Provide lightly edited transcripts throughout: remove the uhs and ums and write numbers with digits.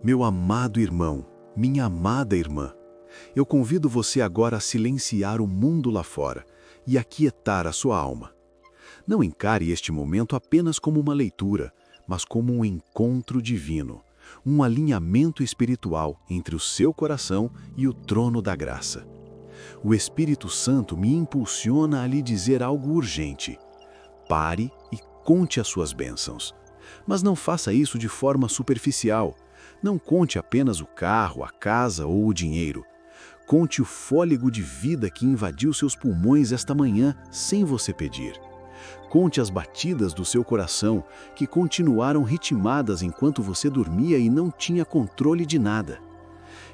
Meu amado irmão, minha amada irmã, eu convido você agora a silenciar o mundo lá fora e aquietar a sua alma. Não encare este momento apenas como uma leitura, mas como um encontro divino, um alinhamento espiritual entre o seu coração e o trono da graça. O Espírito Santo me impulsiona a lhe dizer algo urgente. Pare e conte as suas bênçãos. Mas não faça isso de forma superficial. Não conte apenas o carro, a casa ou o dinheiro. Conte o fôlego de vida que invadiu seus pulmões esta manhã sem você pedir. Conte as batidas do seu coração que continuaram ritmadas enquanto você dormia e não tinha controle de nada.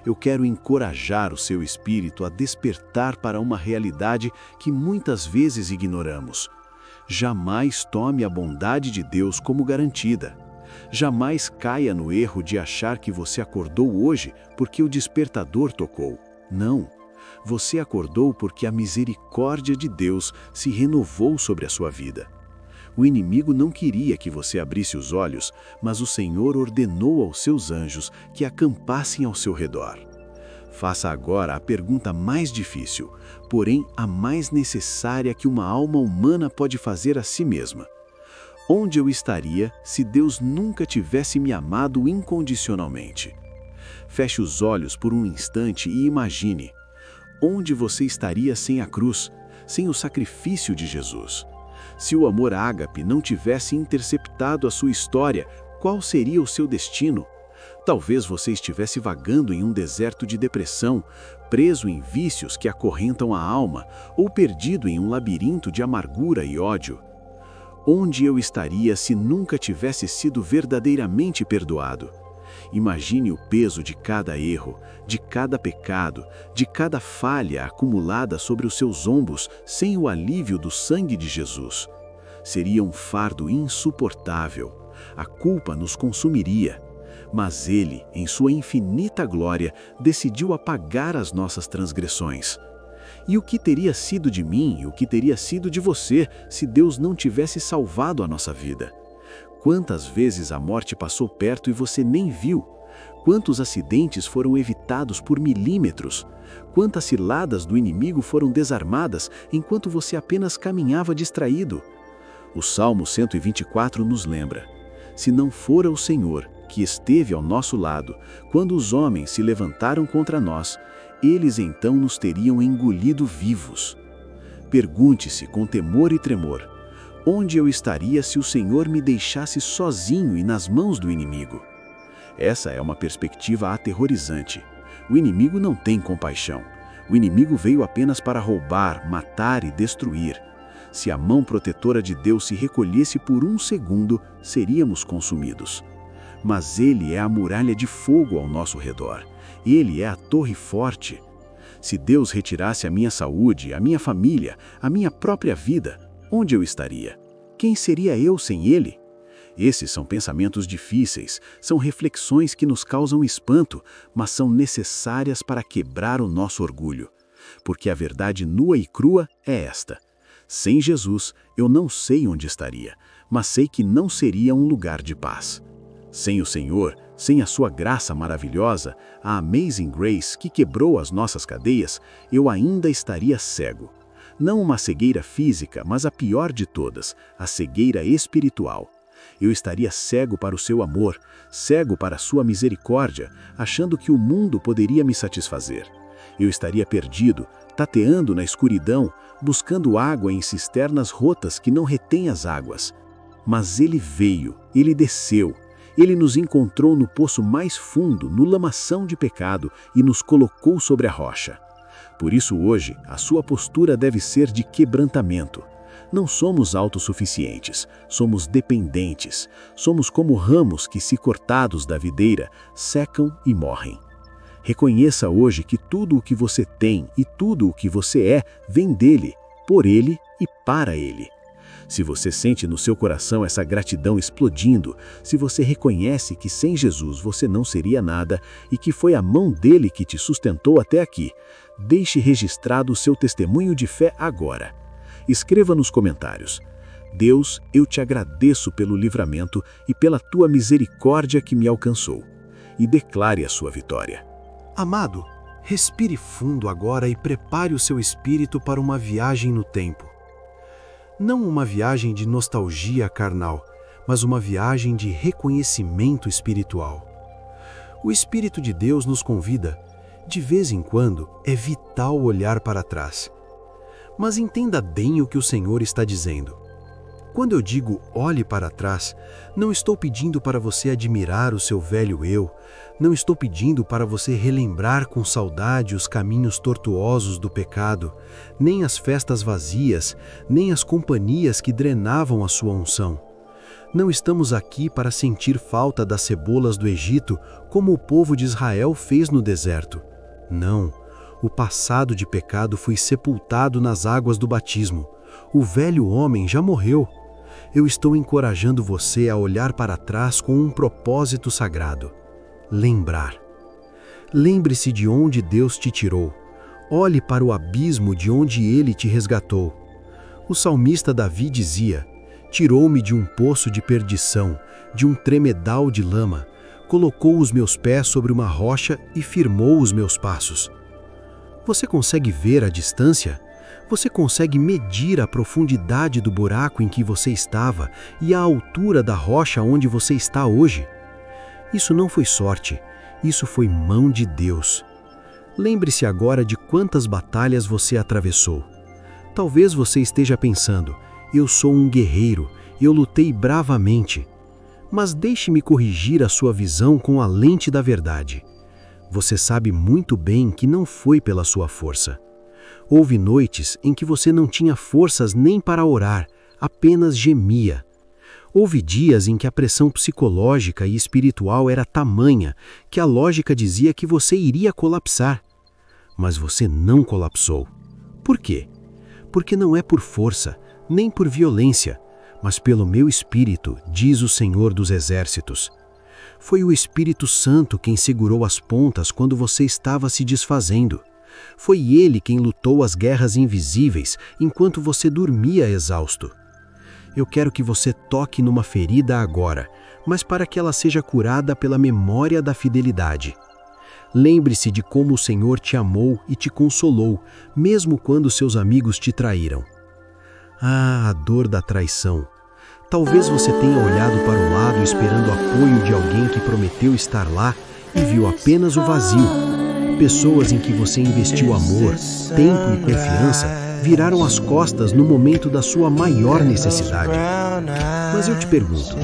Eu quero encorajar o seu espírito a despertar para uma realidade que muitas vezes ignoramos. Jamais tome a bondade de Deus como garantida. Jamais caia no erro de achar que você acordou hoje porque o despertador tocou. Não. Você acordou porque a misericórdia de Deus se renovou sobre a sua vida. O inimigo não queria que você abrisse os olhos, mas o Senhor ordenou aos seus anjos que acampassem ao seu redor. Faça agora a pergunta mais difícil, porém a mais necessária que uma alma humana pode fazer a si mesma. Onde eu estaria se Deus nunca tivesse me amado incondicionalmente? Feche os olhos por um instante e imagine. Onde você estaria sem a cruz, sem o sacrifício de Jesus? Se o amor ágape não tivesse interceptado a sua história, qual seria o seu destino? Talvez você estivesse vagando em um deserto de depressão, preso em vícios que acorrentam a alma, ou perdido em um labirinto de amargura e ódio. Onde eu estaria se nunca tivesse sido verdadeiramente perdoado? Imagine o peso de cada erro, de cada pecado, de cada falha acumulada sobre os seus ombros sem o alívio do sangue de Jesus. Seria um fardo insuportável. A culpa nos consumiria. Mas Ele, em sua infinita glória, decidiu apagar as nossas transgressões. E o que teria sido de mim e o que teria sido de você se Deus não tivesse salvado a nossa vida? Quantas vezes a morte passou perto e você nem viu? Quantos acidentes foram evitados por milímetros? Quantas ciladas do inimigo foram desarmadas enquanto você apenas caminhava distraído? O Salmo 124 nos lembra: se não fora o Senhor, que esteve ao nosso lado, quando os homens se levantaram contra nós, eles então nos teriam engolido vivos. Pergunte-se com temor e tremor: onde eu estaria se o Senhor me deixasse sozinho e nas mãos do inimigo? Essa é uma perspectiva aterrorizante. O inimigo não tem compaixão. O inimigo veio apenas para roubar, matar e destruir. Se a mão protetora de Deus se recolhesse por um segundo, seríamos consumidos. Mas Ele é a muralha de fogo ao nosso redor. Ele é a torre forte. Se Deus retirasse a minha saúde, a minha família, a minha própria vida, onde eu estaria? Quem seria eu sem Ele? Esses são pensamentos difíceis, são reflexões que nos causam espanto, mas são necessárias para quebrar o nosso orgulho. Porque a verdade nua e crua é esta: sem Jesus, eu não sei onde estaria, mas sei que não seria um lugar de paz. Sem o Senhor, sem a sua graça maravilhosa, a Amazing Grace que quebrou as nossas cadeias, eu ainda estaria cego. Não uma cegueira física, mas a pior de todas, a cegueira espiritual. Eu estaria cego para o seu amor, cego para a sua misericórdia, achando que o mundo poderia me satisfazer. Eu estaria perdido, tateando na escuridão, buscando água em cisternas rotas que não retêm as águas. Mas Ele veio, Ele desceu. Ele nos encontrou no poço mais fundo, no lamação de pecado, e nos colocou sobre a rocha. Por isso hoje, a sua postura deve ser de quebrantamento. Não somos autossuficientes, somos dependentes. Somos como ramos que, se cortados da videira, secam e morrem. Reconheça hoje que tudo o que você tem e tudo o que você é vem dele, por ele e para ele. Se você sente no seu coração essa gratidão explodindo, se você reconhece que sem Jesus você não seria nada e que foi a mão dele que te sustentou até aqui, deixe registrado o seu testemunho de fé agora. Escreva nos comentários: Deus, eu te agradeço pelo livramento e pela tua misericórdia que me alcançou. e declare a sua vitória. Amado, respire fundo agora e prepare o seu espírito para uma viagem no tempo. Não uma viagem de nostalgia carnal, mas uma viagem de reconhecimento espiritual. O Espírito de Deus nos convida. De vez em quando, é vital olhar para trás. Mas entenda bem o que o Senhor está dizendo. Quando eu digo olhe para trás, não estou pedindo para você admirar o seu velho eu, não estou pedindo para você relembrar com saudade os caminhos tortuosos do pecado, nem as festas vazias, nem as companhias que drenavam a sua unção. Não estamos aqui para sentir falta das cebolas do Egito, como o povo de Israel fez no deserto. Não, o passado de pecado foi sepultado nas águas do batismo. O velho homem já morreu. Eu estou encorajando você a olhar para trás com um propósito sagrado. Lembrar. Lembre-se de onde Deus te tirou. Olhe para o abismo de onde Ele te resgatou. O salmista Davi dizia: tirou-me de um poço de perdição, de um tremedal de lama, colocou os meus pés sobre uma rocha e firmou os meus passos. Você consegue ver a distância? Você consegue medir a profundidade do buraco em que você estava e a altura da rocha onde você está hoje? Isso não foi sorte, isso foi mão de Deus. Lembre-se agora de quantas batalhas você atravessou. Talvez você esteja pensando: eu sou um guerreiro, eu lutei bravamente. Mas deixe-me corrigir a sua visão com a lente da verdade. Você sabe muito bem que não foi pela sua força. Houve noites em que você não tinha forças nem para orar, apenas gemia. Houve dias em que a pressão psicológica e espiritual era tamanha que a lógica dizia que você iria colapsar. Mas você não colapsou. Por quê? Porque não é por força, nem por violência, mas pelo meu Espírito, diz o Senhor dos Exércitos. Foi o Espírito Santo quem segurou as pontas quando você estava se desfazendo. Foi Ele quem lutou as guerras invisíveis enquanto você dormia exausto. Eu quero que você toque numa ferida agora, mas para que ela seja curada pela memória da fidelidade. Lembre-se de como o Senhor te amou e te consolou, mesmo quando seus amigos te traíram. Ah, a dor da traição. Talvez você tenha olhado para o lado esperando o apoio de alguém que prometeu estar lá e viu apenas o vazio. Pessoas em que você investiu amor, tempo e confiança viraram as costas no momento da sua maior necessidade. Mas eu te pergunto,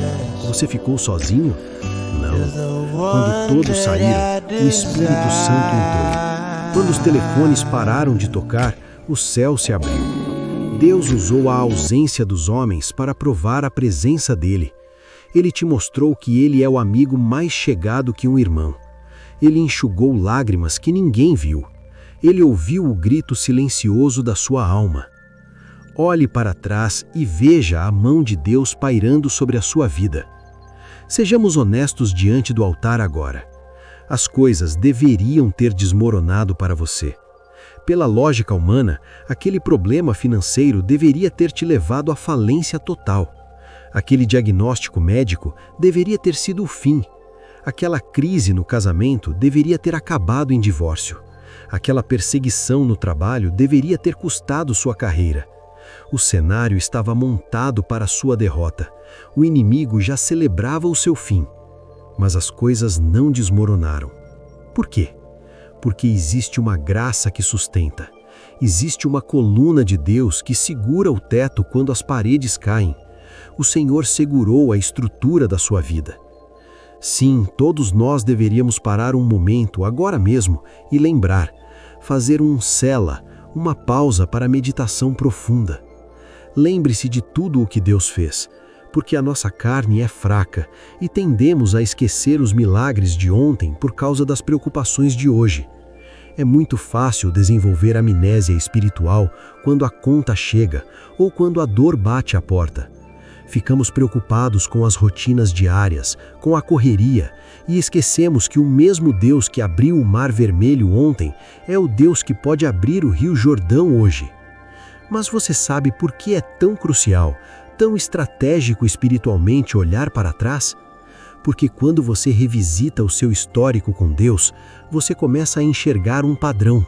você ficou sozinho? Não. Quando todos saíram, o Espírito Santo entrou. Quando os telefones pararam de tocar, o céu se abriu. Deus usou a ausência dos homens para provar a presença dele. Ele te mostrou que ele é o amigo mais chegado que um irmão. Ele enxugou lágrimas que ninguém viu. Ele ouviu o grito silencioso da sua alma. Olhe para trás e veja a mão de Deus pairando sobre a sua vida. Sejamos honestos diante do altar agora. As coisas deveriam ter desmoronado para você. Pela lógica humana, aquele problema financeiro deveria ter te levado à falência total. Aquele diagnóstico médico deveria ter sido o fim. Aquela crise no casamento deveria ter acabado em divórcio. Aquela perseguição no trabalho deveria ter custado sua carreira. O cenário estava montado para a sua derrota. O inimigo já celebrava o seu fim. Mas as coisas não desmoronaram. Por quê? Porque existe uma graça que sustenta. Existe uma coluna de Deus que segura o teto quando as paredes caem. O Senhor segurou a estrutura da sua vida. Sim, todos nós deveríamos parar um momento, agora mesmo, e lembrar, fazer um sela, uma pausa para a meditação profunda. Lembre-se de tudo o que Deus fez, porque a nossa carne é fraca e tendemos a esquecer os milagres de ontem por causa das preocupações de hoje. É muito fácil desenvolver amnésia espiritual quando a conta chega ou quando a dor bate à porta. Ficamos preocupados com as rotinas diárias, com a correria, e esquecemos que o mesmo Deus que abriu o Mar Vermelho ontem é o Deus que pode abrir o Rio Jordão hoje. Mas você sabe por que é tão crucial, tão estratégico espiritualmente olhar para trás? porque quando você revisita o seu histórico com Deus, você começa a enxergar um padrão.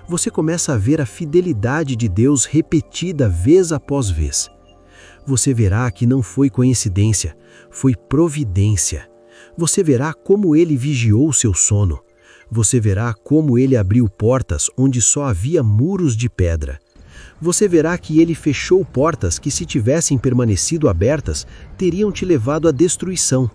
Você começa a ver a fidelidade de Deus repetida vez após vez. Você verá que não foi coincidência, foi providência. Você verá como Ele vigiou o seu sono. Você verá como Ele abriu portas onde só havia muros de pedra. Você verá que Ele fechou portas que, se tivessem permanecido abertas, teriam te levado à destruição.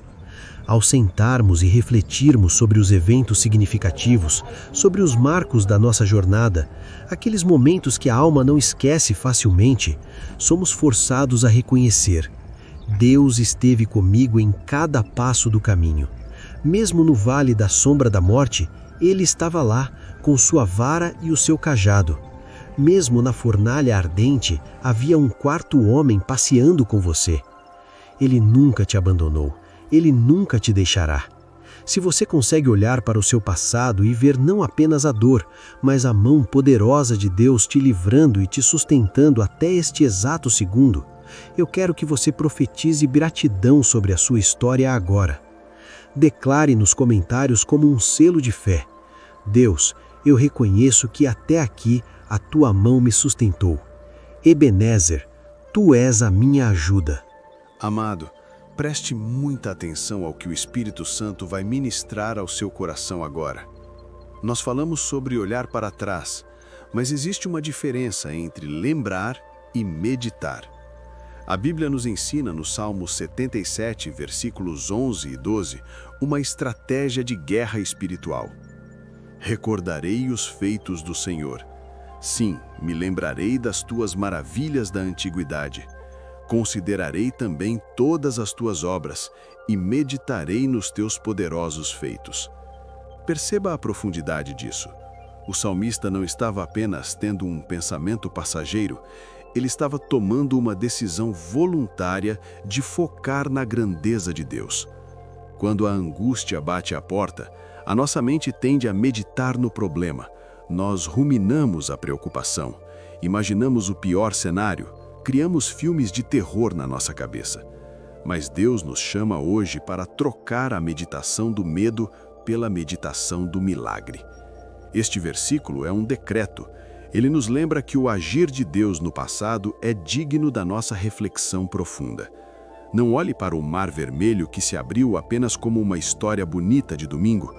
Ao sentarmos e refletirmos sobre os eventos significativos, sobre os marcos da nossa jornada, aqueles momentos que a alma não esquece facilmente, somos forçados a reconhecer: Deus esteve comigo em cada passo do caminho. Mesmo no vale da sombra da morte, Ele estava lá, com sua vara e o seu cajado. Mesmo na fornalha ardente, havia um quarto homem passeando com você. Ele nunca te abandonou. Ele nunca te deixará. Se você consegue olhar para o seu passado e ver não apenas a dor, mas a mão poderosa de Deus te livrando e te sustentando até este exato segundo, eu quero que você profetize gratidão sobre a sua história agora. Declare nos comentários como um selo de fé: Deus, eu reconheço que até aqui a tua mão me sustentou. Ebenezer, tu és a minha ajuda. Amado, preste muita atenção ao que o Espírito Santo vai ministrar ao seu coração agora. Nós falamos sobre olhar para trás, mas existe uma diferença entre lembrar e meditar. A Bíblia nos ensina no Salmo 77, versículos 11 e 12, uma estratégia de guerra espiritual. Recordarei os feitos do Senhor. Sim, me lembrarei das tuas maravilhas da antiguidade. Considerarei também todas as tuas obras e meditarei nos teus poderosos feitos. Perceba a profundidade disso. O salmista não estava apenas tendo um pensamento passageiro, ele estava tomando uma decisão voluntária de focar na grandeza de Deus. Quando a angústia bate à porta, a nossa mente tende a meditar no problema. Nós ruminamos a preocupação, imaginamos o pior cenário, criamos filmes de terror na nossa cabeça. Mas Deus nos chama hoje para trocar a meditação do medo pela meditação do milagre. Este versículo é um decreto. Ele nos lembra que o agir de Deus no passado é digno da nossa reflexão profunda. Não olhe para o Mar Vermelho que se abriu apenas como uma história bonita de domingo.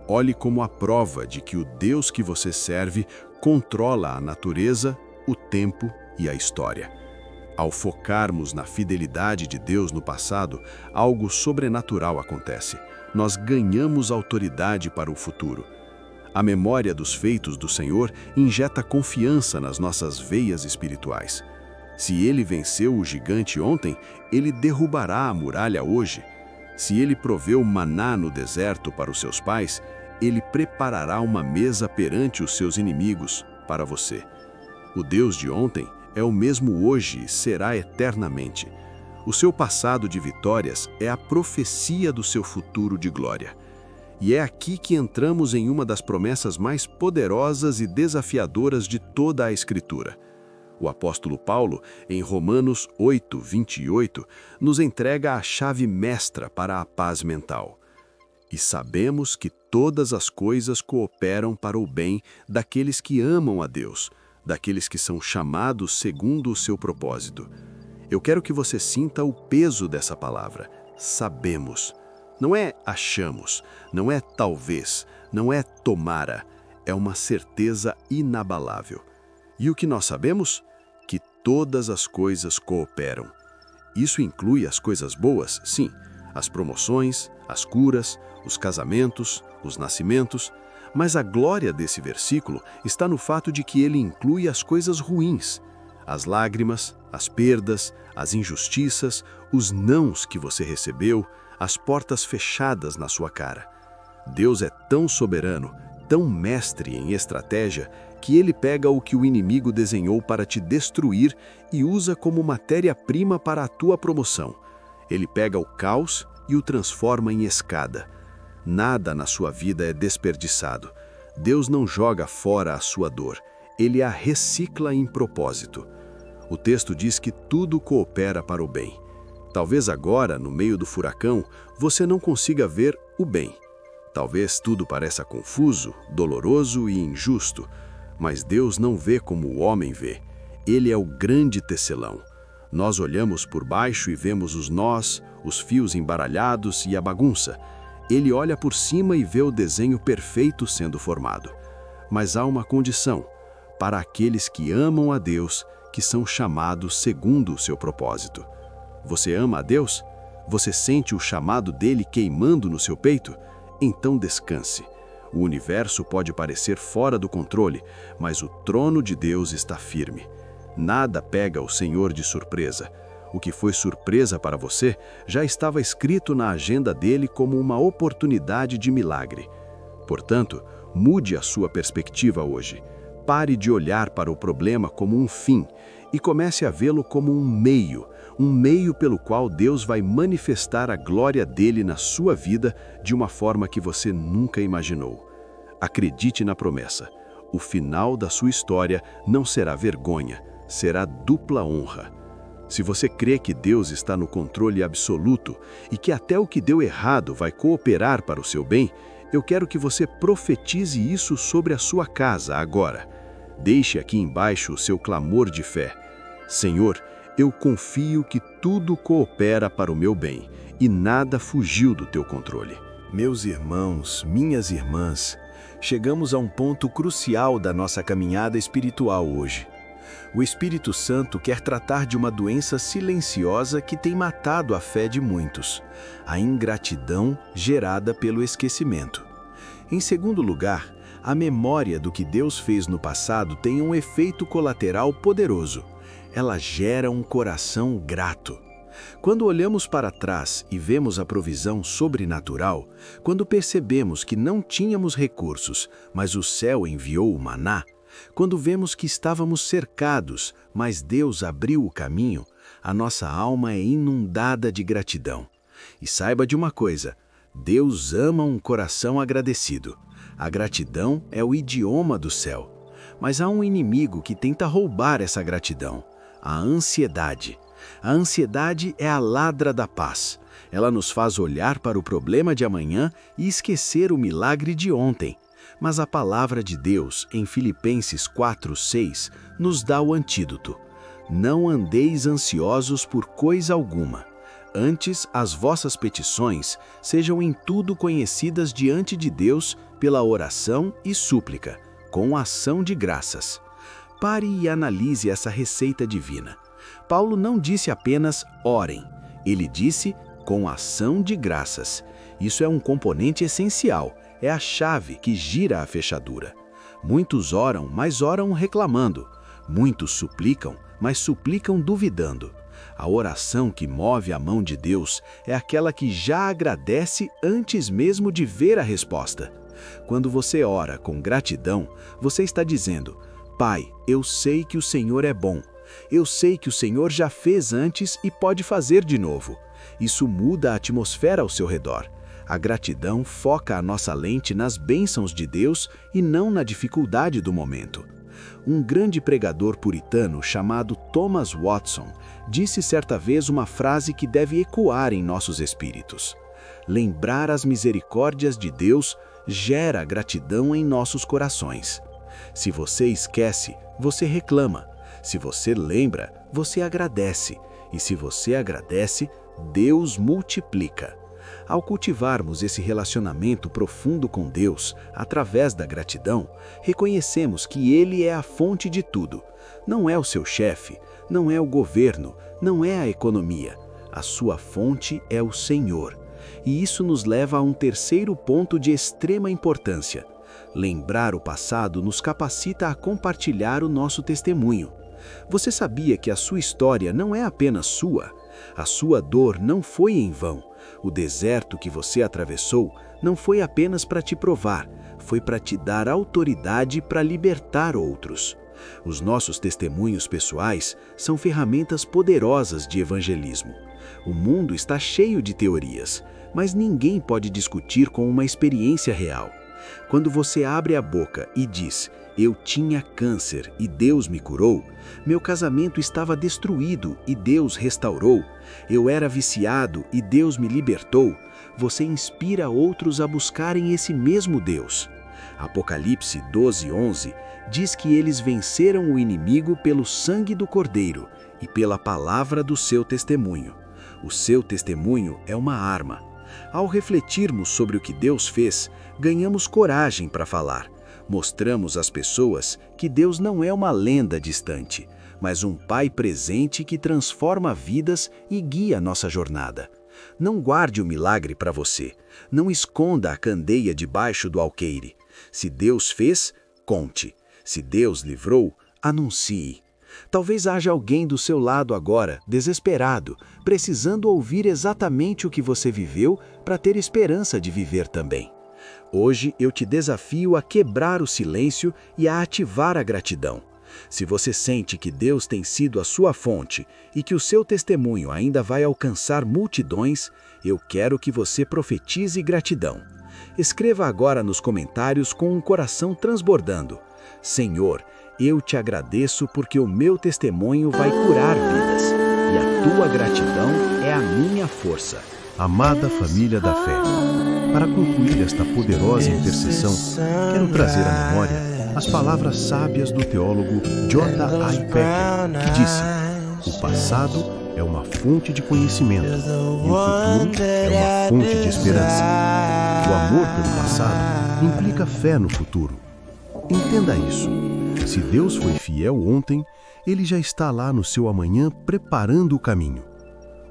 Olhe como a prova de que o Deus que você serve controla a natureza, o tempo e a história. Ao focarmos na fidelidade de Deus no passado, algo sobrenatural acontece. Nós ganhamos autoridade para o futuro. A memória dos feitos do Senhor injeta confiança nas nossas veias espirituais. Se Ele venceu o gigante ontem, Ele derrubará a muralha hoje. Se Ele proveu maná no deserto para os seus pais, Ele preparará uma mesa perante os seus inimigos para você. O Deus de ontem é o mesmo hoje e será eternamente. O seu passado de vitórias é a profecia do seu futuro de glória. E é aqui que entramos em uma das promessas mais poderosas e desafiadoras de toda a Escritura. O apóstolo Paulo, em Romanos 8, 28, nos entrega a chave mestra para a paz mental. E sabemos que todas as coisas cooperam para o bem daqueles que amam a Deus, daqueles que são chamados segundo o seu propósito. Eu quero que você sinta o peso dessa palavra. Sabemos. Não é achamos, não é talvez, não é tomara. É uma certeza inabalável. E o que nós sabemos? Que todas as coisas cooperam. Isso inclui as coisas boas, sim, as promoções, as curas, os casamentos, os nascimentos, mas a glória desse versículo está no fato de que ele inclui as coisas ruins, as lágrimas, as perdas, as injustiças, os nãos que você recebeu, as portas fechadas na sua cara. Deus é tão soberano, tão mestre em estratégia, que ele pega o que o inimigo desenhou para te destruir e usa como matéria-prima para a tua promoção. Ele pega o caos e o transforma em escada. Nada na sua vida é desperdiçado. Deus não joga fora a sua dor. Ele a recicla em propósito. O texto diz que tudo coopera para o bem. Talvez agora, no meio do furacão, você não consiga ver o bem. Talvez tudo pareça confuso, doloroso e injusto, mas Deus não vê como o homem vê. Ele é o grande tecelão. Nós olhamos por baixo e vemos os nós, os fios embaralhados e a bagunça. Ele olha por cima e vê o desenho perfeito sendo formado. Mas há uma condição: para aqueles que amam a Deus, que são chamados segundo o seu propósito. Você ama a Deus? Você sente o chamado dele queimando no seu peito? Então descanse. O universo pode parecer fora do controle, mas o trono de Deus está firme. Nada pega o Senhor de surpresa. O que foi surpresa para você já estava escrito na agenda dele como uma oportunidade de milagre. Portanto, mude a sua perspectiva hoje. Pare de olhar para o problema como um fim e comece a vê-lo como um meio pelo qual Deus vai manifestar a glória dele na sua vida de uma forma que você nunca imaginou. Acredite na promessa. O final da sua história não será vergonha, será dupla honra. Se você crê que Deus está no controle absoluto e que até o que deu errado vai cooperar para o seu bem, eu quero que você profetize isso sobre a sua casa agora. Deixe aqui embaixo o seu clamor de fé. Senhor, eu confio que tudo coopera para o meu bem e nada fugiu do teu controle. Meus irmãos, minhas irmãs, chegamos a um ponto crucial da nossa caminhada espiritual hoje. O Espírito Santo quer tratar de uma doença silenciosa que tem matado a fé de muitos: a ingratidão gerada pelo esquecimento. Em segundo lugar, a memória do que Deus fez no passado tem um efeito colateral poderoso. Ela gera um coração grato. Quando olhamos para trás e vemos a provisão sobrenatural, quando percebemos que não tínhamos recursos, mas o céu enviou o maná, quando vemos que estávamos cercados, mas Deus abriu o caminho, a nossa alma é inundada de gratidão. E saiba de uma coisa: Deus ama um coração agradecido. A gratidão é o idioma do céu. Mas há um inimigo que tenta roubar essa gratidão: a ansiedade. A ansiedade é a ladra da paz. Ela nos faz olhar para o problema de amanhã e esquecer o milagre de ontem. Mas a palavra de Deus, em Filipenses 4:6, nos dá o antídoto. Não andeis ansiosos por coisa alguma. Antes, as vossas petições sejam em tudo conhecidas diante de Deus pela oração e súplica, com ação de graças. Pare e analise essa receita divina. Paulo não disse apenas orem, ele disse com ação de graças. Isso é um componente essencial, é a chave que gira a fechadura. Muitos oram, mas oram reclamando. Muitos suplicam, mas suplicam duvidando. A oração que move a mão de Deus é aquela que já agradece antes mesmo de ver a resposta. Quando você ora com gratidão, você está dizendo: Pai, eu sei que o Senhor é bom. Eu sei que o Senhor já fez antes e pode fazer de novo. Isso muda a atmosfera ao seu redor. A gratidão foca a nossa lente nas bênçãos de Deus e não na dificuldade do momento. Um grande pregador puritano chamado Thomas Watson disse certa vez uma frase que deve ecoar em nossos espíritos: lembrar as misericórdias de Deus gera gratidão em nossos corações. Se você esquece, você reclama. Se você lembra, você agradece. E se você agradece, Deus multiplica. Ao cultivarmos esse relacionamento profundo com Deus, através da gratidão, reconhecemos que Ele é a fonte de tudo. Não é o seu chefe, não é o governo, não é a economia. A sua fonte é o Senhor. E isso nos leva a um terceiro ponto de extrema importância. Lembrar o passado nos capacita a compartilhar o nosso testemunho. Você sabia que a sua história não é apenas sua? A sua dor não foi em vão. O deserto que você atravessou não foi apenas para te provar, foi para te dar autoridade para libertar outros. Os nossos testemunhos pessoais são ferramentas poderosas de evangelismo. O mundo está cheio de teorias, mas ninguém pode discutir com uma experiência real. Quando você abre a boca e diz: Eu tinha câncer e Deus me curou. Meu casamento estava destruído e Deus restaurou. Eu era viciado e Deus me libertou. Você inspira outros a buscarem esse mesmo Deus. Apocalipse 12:11 diz que eles venceram o inimigo pelo sangue do Cordeiro e pela palavra do seu testemunho. O seu testemunho é uma arma. Ao refletirmos sobre o que Deus fez, ganhamos coragem para falar. Mostramos às pessoas que Deus não é uma lenda distante, mas um Pai presente que transforma vidas e guia nossa jornada. Não guarde o milagre para você. Não esconda a candeia debaixo do alqueire. Se Deus fez, conte. Se Deus livrou, anuncie. Talvez haja alguém do seu lado agora, desesperado, precisando ouvir exatamente o que você viveu para ter esperança de viver também. Hoje eu te desafio a quebrar o silêncio e a ativar a gratidão. Se você sente que Deus tem sido a sua fonte e que o seu testemunho ainda vai alcançar multidões, eu quero que você profetize gratidão. Escreva agora nos comentários com um coração transbordando: Senhor, eu te agradeço porque o meu testemunho vai curar vidas e a tua gratidão é a minha força. Amada família da fé, para concluir esta poderosa intercessão, quero trazer à memória as palavras sábias do teólogo J. I. Packer, que disse: o passado é uma fonte de conhecimento e o futuro é uma fonte de esperança. O amor pelo passado implica fé no futuro. Entenda isso. Se Deus foi fiel ontem, Ele já está lá no seu amanhã preparando o caminho.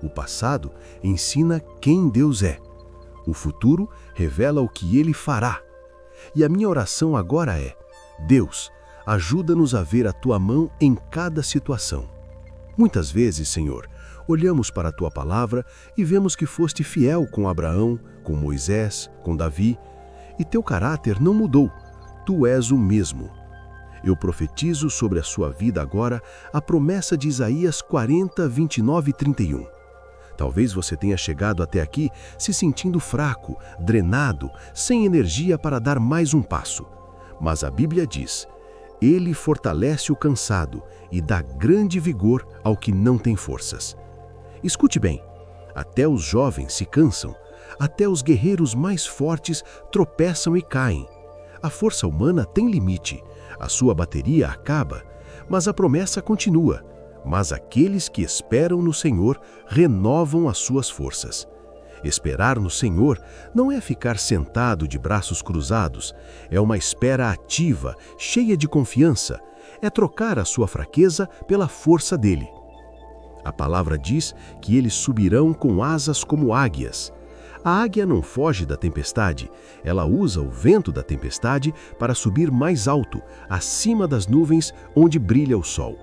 O passado ensina quem Deus é. O futuro revela o que Ele fará. E a minha oração agora é: Deus, ajuda-nos a ver a Tua mão em cada situação. Muitas vezes, Senhor, olhamos para a Tua palavra e vemos que foste fiel com Abraão, com Moisés, com Davi, e Teu caráter não mudou. Tu és o mesmo. Eu profetizo sobre a sua vida agora a promessa de Isaías 40, 29 e 31. Talvez você tenha chegado até aqui se sentindo fraco, drenado, sem energia para dar mais um passo. Mas a Bíblia diz: Ele fortalece o cansado e dá grande vigor ao que não tem forças. Escute bem, até os jovens se cansam, até os guerreiros mais fortes tropeçam e caem. A força humana tem limite, a sua bateria acaba, mas a promessa continua. Mas aqueles que esperam no Senhor renovam as suas forças. Esperar no Senhor não é ficar sentado de braços cruzados, é uma espera ativa, cheia de confiança, é trocar a sua fraqueza pela força dele. A palavra diz que eles subirão com asas como águias. A águia não foge da tempestade, ela usa o vento da tempestade para subir mais alto, acima das nuvens onde brilha o sol.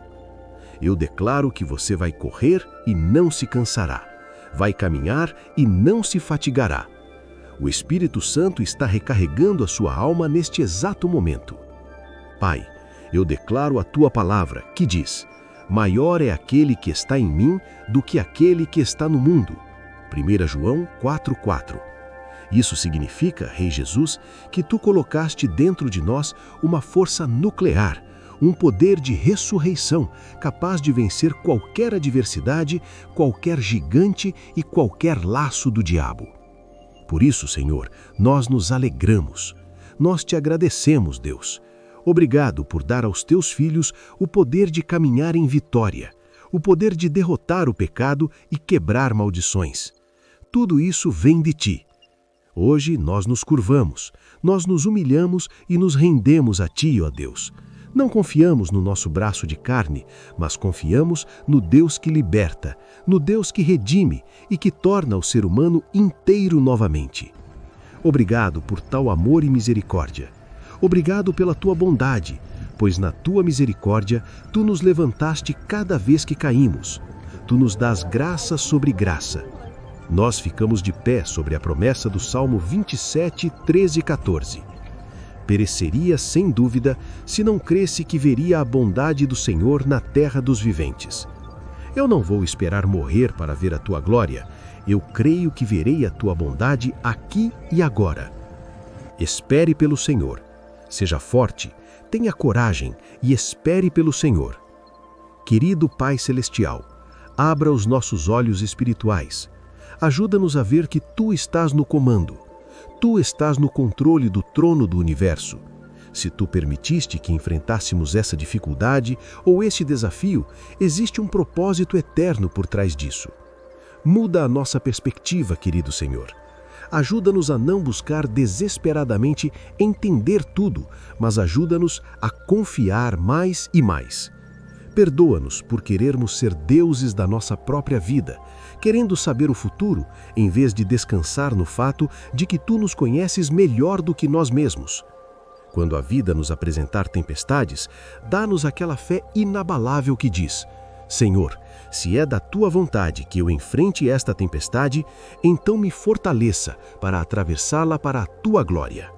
Eu declaro que você vai correr e não se cansará, vai caminhar e não se fatigará. O Espírito Santo está recarregando a sua alma neste exato momento. Pai, eu declaro a Tua palavra, que diz: maior é aquele que está em mim do que aquele que está no mundo. 1 João 4,4. Isso significa, Rei Jesus, que Tu colocaste dentro de nós uma força nuclear, um poder de ressurreição capaz de vencer qualquer adversidade, qualquer gigante e qualquer laço do diabo. Por isso, Senhor, nós nos alegramos. Nós Te agradecemos, Deus. Obrigado por dar aos Teus filhos o poder de caminhar em vitória, o poder de derrotar o pecado e quebrar maldições. Tudo isso vem de Ti. Hoje nós nos curvamos, nós nos humilhamos e nos rendemos a Ti, ó Deus. Não confiamos no nosso braço de carne, mas confiamos no Deus que liberta, no Deus que redime e que torna o ser humano inteiro novamente. Obrigado por tal amor e misericórdia. Obrigado pela Tua bondade, pois na Tua misericórdia Tu nos levantaste cada vez que caímos. Tu nos dás graça sobre graça. Nós ficamos de pé sobre a promessa do Salmo 27, 13 e 14. Pereceria sem dúvida se não cresse que veria a bondade do Senhor na terra dos viventes. Eu não vou esperar morrer para ver a Tua glória. Eu creio que verei a Tua bondade aqui e agora. Espere pelo Senhor. Seja forte, Tenha coragem e espere pelo Senhor. Querido Pai Celestial, abra os nossos olhos espirituais. Ajuda-nos a ver que Tu estás no comando. Tu estás no controle do trono do universo. Se Tu permitiste que enfrentássemos essa dificuldade ou este desafio, existe um propósito eterno por trás disso. Muda a nossa perspectiva, querido Senhor. Ajuda-nos a não buscar desesperadamente entender tudo, mas ajuda-nos a confiar mais e mais. Perdoa-nos por querermos ser deuses da nossa própria vida, querendo saber o futuro, em vez de descansar no fato de que Tu nos conheces melhor do que nós mesmos. Quando a vida nos apresentar tempestades, dá-nos aquela fé inabalável que diz: Senhor, se é da Tua vontade que eu enfrente esta tempestade, então me fortaleça para atravessá-la para a Tua glória.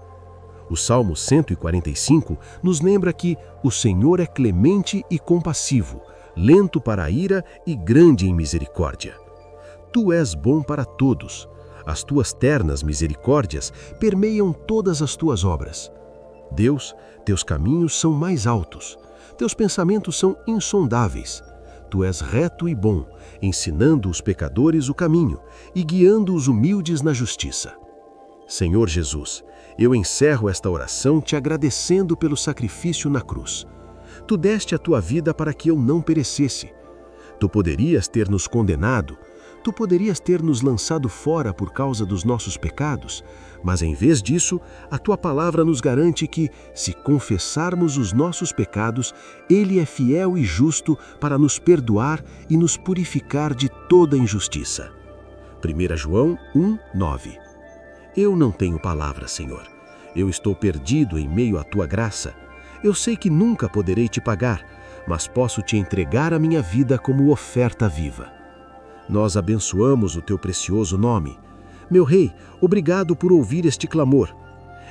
O Salmo 145 nos lembra que o Senhor é clemente e compassivo, lento para a ira e grande em misericórdia. Tu és bom para todos. As Tuas ternas misericórdias permeiam todas as Tuas obras. Deus, Teus caminhos são mais altos. Teus pensamentos são insondáveis. Tu és reto e bom, ensinando os pecadores o caminho e guiando os humildes na justiça. Senhor Jesus, eu encerro esta oração te agradecendo pelo sacrifício na cruz. Tu deste a Tua vida para que eu não perecesse. Tu poderias ter nos condenado, Tu poderias ter nos lançado fora por causa dos nossos pecados, mas em vez disso, a Tua palavra nos garante que, se confessarmos os nossos pecados, Ele é fiel e justo para nos perdoar e nos purificar de toda injustiça. 1 João 1:9. Eu não tenho palavras, Senhor. Eu estou perdido em meio à Tua graça. Eu sei que nunca poderei Te pagar, mas posso Te entregar a minha vida como oferta viva. Nós abençoamos o Teu precioso nome. Meu Rei, obrigado por ouvir este clamor.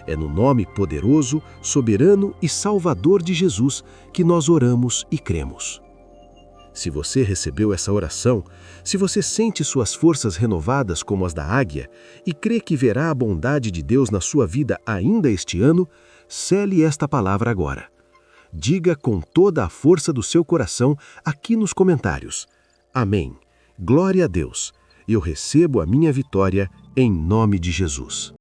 É no nome poderoso, soberano e salvador de Jesus que nós oramos e cremos. Se você recebeu essa oração, se você sente suas forças renovadas como as da águia e crê que verá a bondade de Deus na sua vida ainda este ano, cele esta palavra agora. Diga com toda a força do seu coração aqui nos comentários: Amém. Glória a Deus. Eu recebo a minha vitória em nome de Jesus.